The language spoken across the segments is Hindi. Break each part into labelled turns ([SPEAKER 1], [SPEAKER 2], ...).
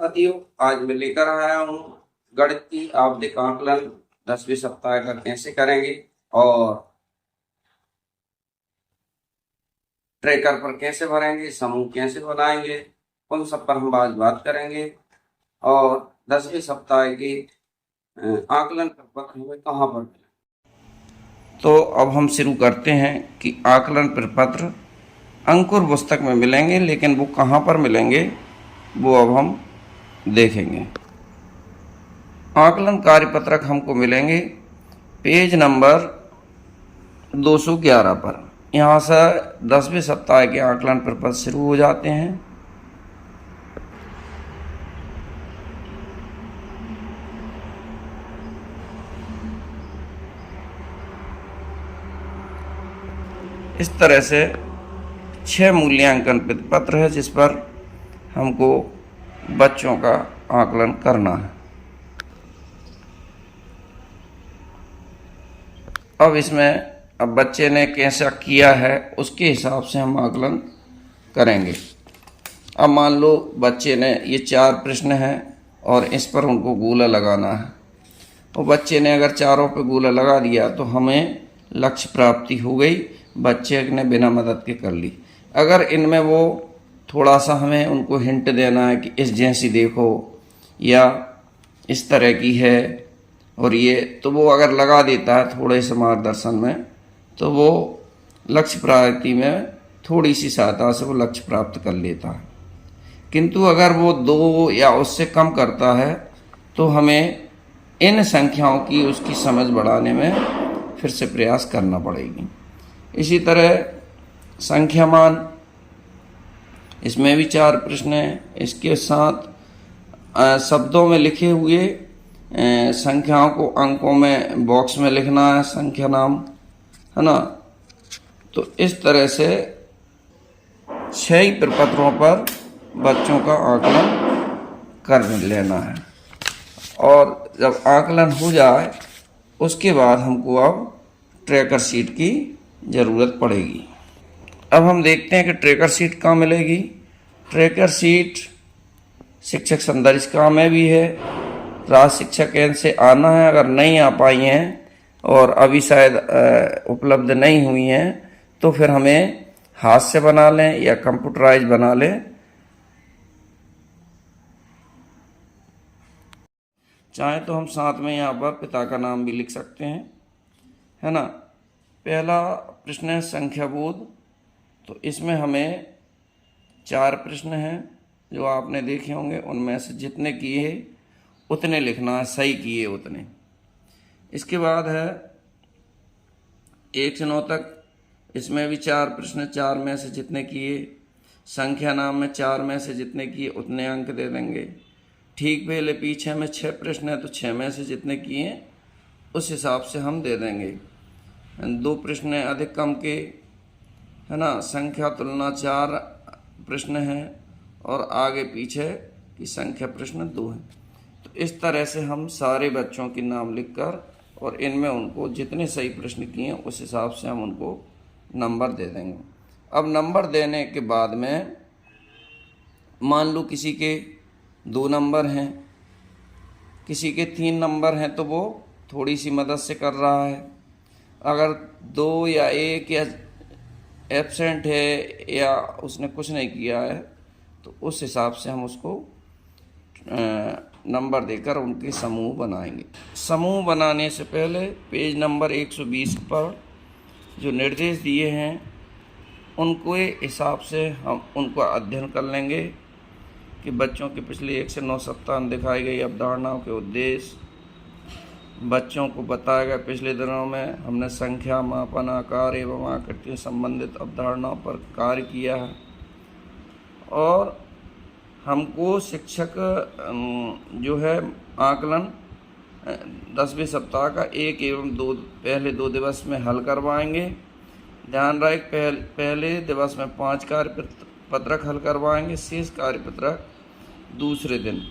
[SPEAKER 1] साथियों, आज मैं लेकर आया हूँ गणित की आवधिक आकलन 10वें सप्ताह का कैसे करेंगे और ट्रैकर पर कैसे भरेंगे, समूह कैसे बनाएंगे, उन सब पर हम आज बात करेंगे। और 10वें सप्ताह के आकलन प्रपत्र हमें कहाँ पर मिले। तो अब हम शुरू करते हैं कि आकलन प्रपत्र अंकुर पुस्तक में मिलेंगे, लेकिन वो कहाँ पर मिलेंगे वो अब हम देखेंगे। आकलन कार्यपत्रक हमको मिलेंगे पेज नंबर 211 पर। यहाँ से 10वें सप्ताह के आकलन प्रपत्र शुरू हो जाते हैं। इस तरह से 6 मूल्यांकन पत्र है जिस पर हमको बच्चों का आकलन करना है। अब इसमें अब बच्चे ने कैसा किया है उसके हिसाब से हम आकलन करेंगे। अब मान लो बच्चे ने ये 4 प्रश्न हैं और इस पर उनको गोला लगाना है। तो बच्चे ने अगर चारों पे गोला लगा दिया तो हमें लक्ष्य प्राप्ति हो गई, बच्चे ने बिना मदद के कर ली। अगर इनमें वो थोड़ा सा हमें उनको हिंट देना है कि इस जैसी देखो या इस तरह की है और ये, तो वो अगर लगा देता है थोड़े से मार्गदर्शन में तो वो लक्ष्य प्राप्ति में थोड़ी सी सहायता से वो लक्ष्य प्राप्त कर लेता है। किंतु अगर वो 2 या उससे कम करता है तो हमें इन संख्याओं की उसकी समझ बढ़ाने में फिर से प्रयास करना पड़ेगी। इसी तरह संख्यामान, इसमें भी 4 प्रश्न हैं। इसके साथ शब्दों में लिखे हुए संख्याओं को अंकों में बॉक्स में लिखना है, संख्या नाम, है ना। तो इस तरह से 6 ही प्रपत्रों पर बच्चों का आकलन कर लेना है। और जब आकलन हो जाए उसके बाद हमको अब ट्रैकर शीट की ज़रूरत पड़ेगी। अब हम देखते हैं कि ट्रैकर शीट कहाँ मिलेगी। ट्रैकर शीट शिक्षक संदर्शिका में भी है, राज शिक्षा केंद्र से आना है। अगर नहीं आ पाई हैं और अभी शायद उपलब्ध नहीं हुई हैं तो फिर हमें हाथ से बना लें या कंप्यूटराइज बना लें। चाहे तो हम साथ में यहाँ पर पिता का नाम भी लिख सकते हैं, है ना। पहला प्रश्न है संख्याबोध। तो इसमें हमें 4 प्रश्न हैं जो आपने देखे होंगे, उनमें से जितने किए उतने लिखना है, सही किए उतने। इसके बाद है 1 से 9 तक, इसमें भी 4 प्रश्न, 4 में से जितने किए। संख्या नाम में 4 में से जितने किए उतने अंक दे देंगे। ठीक पहले पीछे में 6 प्रश्न है तो 6 में से जितने किए उस हिसाब से हम दे देंगे। 2 प्रश्न है अधिक कम के, है ना। संख्या तुलना 4 प्रश्न हैं और आगे पीछे की संख्या प्रश्न 2 हैं। तो इस तरह से हम सारे बच्चों के नाम लिखकर और इनमें उनको जितने सही प्रश्न किए उस हिसाब से हम उनको नंबर दे देंगे। अब नंबर देने के बाद में मान लो किसी के 2 नंबर हैं, किसी के 3 नंबर हैं, तो वो थोड़ी सी मदद से कर रहा है। अगर 2 या 1 या एब्सेंट है या उसने कुछ नहीं किया है तो उस हिसाब से हम उसको नंबर देकर उनके समूह बनाएंगे। समूह बनाने से पहले पेज नंबर 120 पर जो निर्देश दिए हैं उनको हिसाब से हम उनको अध्ययन कर लेंगे कि बच्चों के पिछले 1 से 9 सप्ताह में दिखाई गई अवधारणाओं के उद्देश्य। बच्चों को बताया गया पिछले दिनों में हमने संख्या, मापन, आकार एवं आकृतियों संबंधित अवधारणाओं पर कार्य किया है। और हमको शिक्षक जो है आकलन 10वें सप्ताह का 1 एवं 2 पहले 2 दिवस में हल करवाएंगे। ध्यान रहे पहले दिवस में 5 कार्यपत्रक हल करवाएंगे, शेष कार्यपत्रक दूसरे दिन।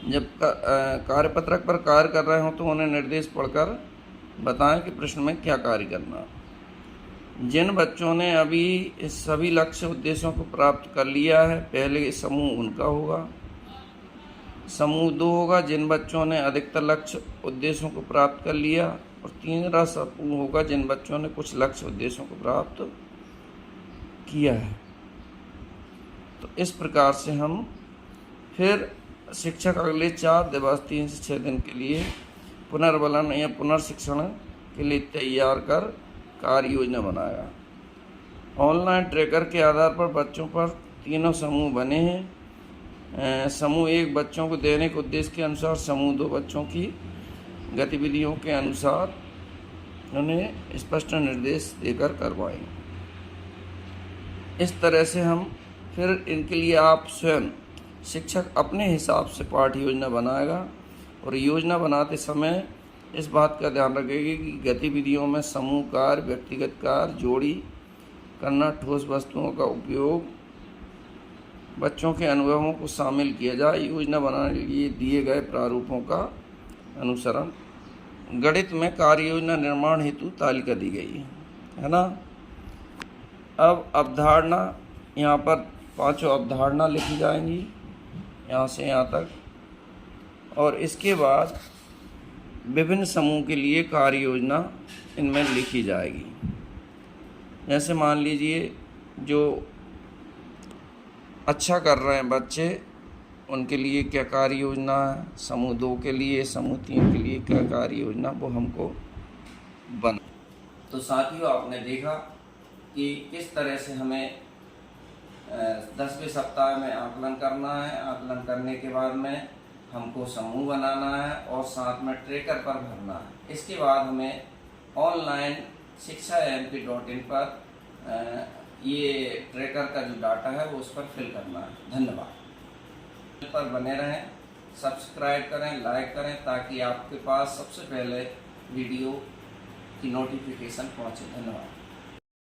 [SPEAKER 1] जब कार्यपत्रक पर कार्य कर रहे हों तो उन्हें निर्देश पढ़कर बताएं कि प्रश्न में क्या कार्य करना है। जिन बच्चों ने अभी इस सभी लक्ष्य उद्देश्यों को प्राप्त कर लिया है, पहले समूह उनका होगा। समूह 2 होगा जिन बच्चों ने अधिकतर लक्ष्य उद्देश्यों को प्राप्त कर लिया, और तीसरा समूह होगा जिन बच्चों ने कुछ लक्ष्य उद्देश्यों को प्राप्त किया है। तो इस प्रकार से हम फिर शिक्षक अगले 4 दिवस 3 से 6 दिन के लिए पुनर्बलन या पुनर्शिक्षण के लिए तैयार कर कार्य योजना बनाएगा। ऑनलाइन ट्रैकर के आधार पर बच्चों पर तीनों समूह बने हैं। समूह 1 बच्चों को दैनिक उद्देश्य के अनुसार, समूह 2 बच्चों की गतिविधियों के अनुसार उन्हें स्पष्ट निर्देश देकर करवाएंगे। इस तरह से हम फिर इनके लिए आप स्वयं शिक्षक अपने हिसाब से पाठ्य योजना बनाएगा, और योजना बनाते समय इस बात का ध्यान रखेगी कि गतिविधियों में समूह कार्य, व्यक्तिगत कार्य, जोड़ी करना, ठोस वस्तुओं का उपयोग, बच्चों के अनुभवों को शामिल किया जाए। योजना बनाने के लिए दिए गए प्रारूपों का अनुसरण। गणित में कार्य योजना निर्माण हेतु तालिका दी गई है ना। अब अवधारणा, यहाँ पर 5 अवधारणा लिखी जाएंगी यहाँ से यहाँ तक, और इसके बाद विभिन्न समूह के लिए कार्य योजना इनमें लिखी जाएगी। जैसे मान लीजिए जो अच्छा कर रहे हैं बच्चे, उनके लिए क्या कार्य योजना है, समूह 2 के लिए, समूह 3 के लिए क्या कार्य योजना, वो हमको बना। तो साथियों, आपने देखा कि किस तरह से हमें 10वें सप्ताह में आकलन करना है। आकलन करने के बाद में हमको समूह बनाना है और साथ में ट्रैकर पर भरना है। इसके बाद हमें ऑनलाइन shiksha.mp.in पर ये ट्रैकर का जो डाटा है वो उस पर फिल करना है। धन्यवाद। पर बने रहें, सब्सक्राइब करें, लाइक करें, ताकि आपके पास सबसे पहले वीडियो की नोटिफिकेशन पहुंचे। धन्यवाद।